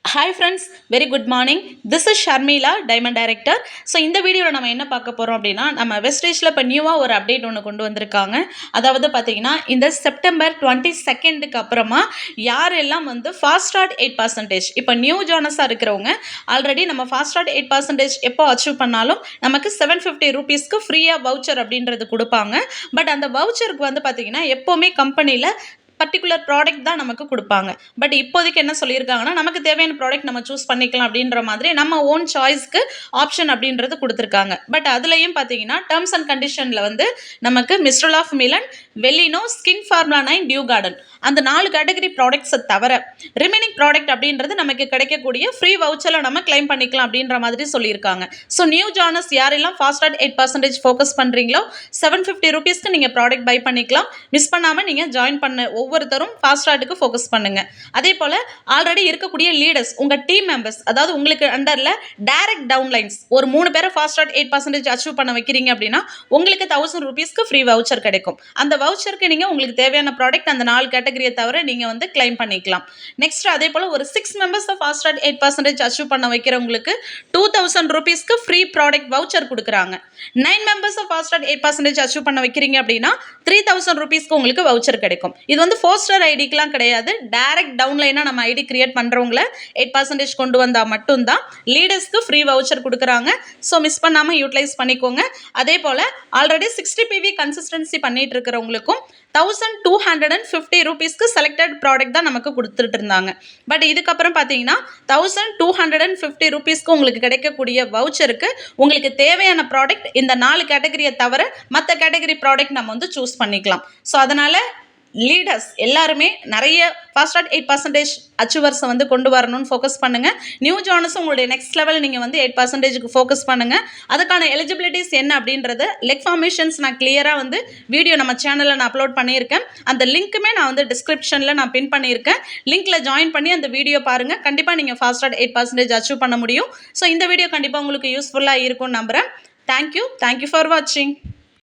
Hi friends, very good morning. This is Sharmila, Diamond Director. So இந்த வீடியோவில் நம்ம என்ன பார்க்க போகிறோம் அப்படின்னா நம்ம வெஸ்டேஜில் இப்போ நியூவாக ஒரு அப்டேட் ஒன்று கொண்டு வந்திருக்காங்க. அதாவது பார்த்தீங்கன்னா இந்த செப்டம்பர் 22க்கு அப்புறமா யாரெல்லாம் வந்து ஃபாஸ்டார்ட் 8% இப்போ நியூ ஜானஸாக இருக்கிறவங்க ஆல்ரெடி நம்ம ஃபாஸ்டார்ட் 8% எப்போ அச்சீவ் பண்ணாலும் நமக்கு 750 ரூபீஸ்க்கு ஃப்ரீயாக வவுச்சர் அப்படின்றது கொடுப்பாங்க. பட் அந்த வவுச்சருக்கு வந்து பார்த்தீங்கன்னா எப்போவுமே கம்பெனியில் பர்டிகுலர் ப்ராடக்ட் தான் நமக்கு கொடுப்பாங்க. பட் இப்போதைக்கு என்ன சொல்லியிருக்காங்கன்னா நமக்கு தேவையான ப்ராடக்ட் நம்ம சூஸ் பண்ணிக்கலாம் அப்படின்ற மாதிரி நம்ம ஓன் சாய்ஸ்க்கு ஆப்ஷன் அப்படின்றது கொடுத்துருக்காங்க. பட் அதுலேயும் பார்த்தீங்கன்னா டேர்ம்ஸ் அண்ட் கண்டிஷனில் வந்து நமக்கு Mistral of Milan, Vellino, skin formula 9, dew garden அந்த 4 கேட்டகரி ப்ராடக்ட்ஸை தவிர ரிமைனிங் ப்ராடக்ட் அப்படின்றது நமக்கு கிடைக்கக்கூடிய ஃப்ரீ வவுச்சரில் நம்ம கிளைம் பண்ணிக்கலாம் அப்படின்ற மாதிரி சொல்லியிருக்காங்க. ஸோ நியூ ஜானஸ் யாரெல்லாம் ஃபாஸ்டார்ட் 8% ஃபோக்கஸ் பண்ணுறீங்களோ 750 ரூபீஸ்க்கு நீங்கள் ப்ராடக்ட் பை பண்ணிக்கலாம். மிஸ் பண்ணாமல் நீங்கள் ஜாயின் பண்ண ஒவ்வொருத்தரும் ஃபாஸ்டார்ட்டுக்கு ஃபோக்கஸ் பண்ணுங்கள். அதே போல் ஆல்ரெடி இருக்கக்கூடிய லீடர்ஸ் உங்கள் டீம் மெம்பர்ஸ், அதாவது உங்களுக்கு அண்டரில் டைரக்ட் டவுன்லைன்ஸ் ஒரு 3 பேரை ஃபாஸ்டார்ட் 8% அச்சீவ் பண்ண வைக்கிறீங்க அப்படின்னா உங்களுக்கு 1000 ரூபீஸ்க்கு ஃப்ரீ வவுச்சர் கிடைக்கும். அந்த வவுச்சருக்கு நீங்கள் உங்களுக்கு தேவையான ப்ராடக்ட் அந்த 4 கேட்டகரியை தவிர நீங்கள் வந்து கிளைம் பண்ணிக்கலாம். நெக்ஸ்ட் அதே போல் ஒரு 6 மெம்பர்ஸை ஃபாஸ்டார்ட் 8% அச்சீவ் பண்ண வைக்கிறவங்களுக்கு 2000 ரூபீஸ்க்கு ஃப்ரீ ப்ராடக்ட் வவுச்சர் கொடுக்குறாங்க. 9 மெம்பர்ஸை ஃபாஸ்டார்ட் 8% அச்சீவ் பண்ண வைக்கிறீங்க அப்படின்னா 3000 ரூபீஸ்க்கு உங்களுக்கு வவுச்சர் கிடைக்கும். இது வந்து போஸ்டர் ஐடிக்கெலாம் கிடையாது. டைரக்ட் டவுன்லைனாக நம்ம ஐடி கிரியேட் பண்ணுறவங்கள 8% கொண்டு வந்தால் மட்டும்தான் லீடர்ஸ்க்கு ஃப்ரீ வவுச்சர் கொடுக்குறாங்க. ஸோ மிஸ் பண்ணாமல் யூட்டிலைஸ் பண்ணிக்கோங்க. அதே போல் ஆல்ரெடி 60 PV கன்சிஸ்டன்சி பண்ணிட்டு இருக்கிறவங்களுக்கும் 1250 ரூபீஸ்க்கு செலக்டட் ப்ராடக்ட் தான் நமக்கு கொடுத்துட்டு இருந்தாங்க. பட் இதுக்கப்புறம் பார்த்தீங்கன்னா 1250 ரூபீஸ்க்கு உங்களுக்கு கிடைக்கக்கூடிய வவுச்சருக்கு உங்களுக்கு தேவையான ப்ராடக்ட் இந்த 4 கேட்டகரியை தவிர மற்ற கேட்டகரி ப்ராடக்ட் நம்ம வந்து சூஸ் பண்ணிக்கலாம். ஸோ அதனால் லீடர்ஸ் எல்லாருமே நிறைய ஃபாஸ்டார்ட் 8% அச்சீவர்ஸை வந்து கொண்டு வரணும்னு ஃபோக்கஸ் பண்ணுங்கள். நியூ ஜானஸும் உங்களுடைய நெக்ஸ்ட் லெவல் நீங்கள் வந்து 8%க்கு ஃபோக்கஸ் பண்ணுங்கள். அதுக்கான எலிஜிபிலிட்டிஸ் என்ன அப்படின்றத லெக் ஃபார்மேஷன்ஸ் நான் கிளியராக வந்து வீடியோ நம்ம சேனலில் நான் அப்லோட் பண்ணியிருக்கேன். அந்த லிங்க்குமே நான் வந்து டிஸ்கிரிப்ஷனில் நான் பின் பண்ணியிருக்கேன். லிங்க்கில் ஜாயின் பண்ணி அந்த வீடியோ பாருங்கள். கண்டிப்பாக நீங்கள் ஃபாஸ்டார்ட் 8% அச்சீவ் பண்ண முடியும். ஸோ இந்த வீடியோ கண்டிப்பாக உங்களுக்கு யூஸ்ஃபுல்லாக இருக்கும்னு நம்புகிறேன். தேங்க்யூ ஃபார் வாட்சிங்.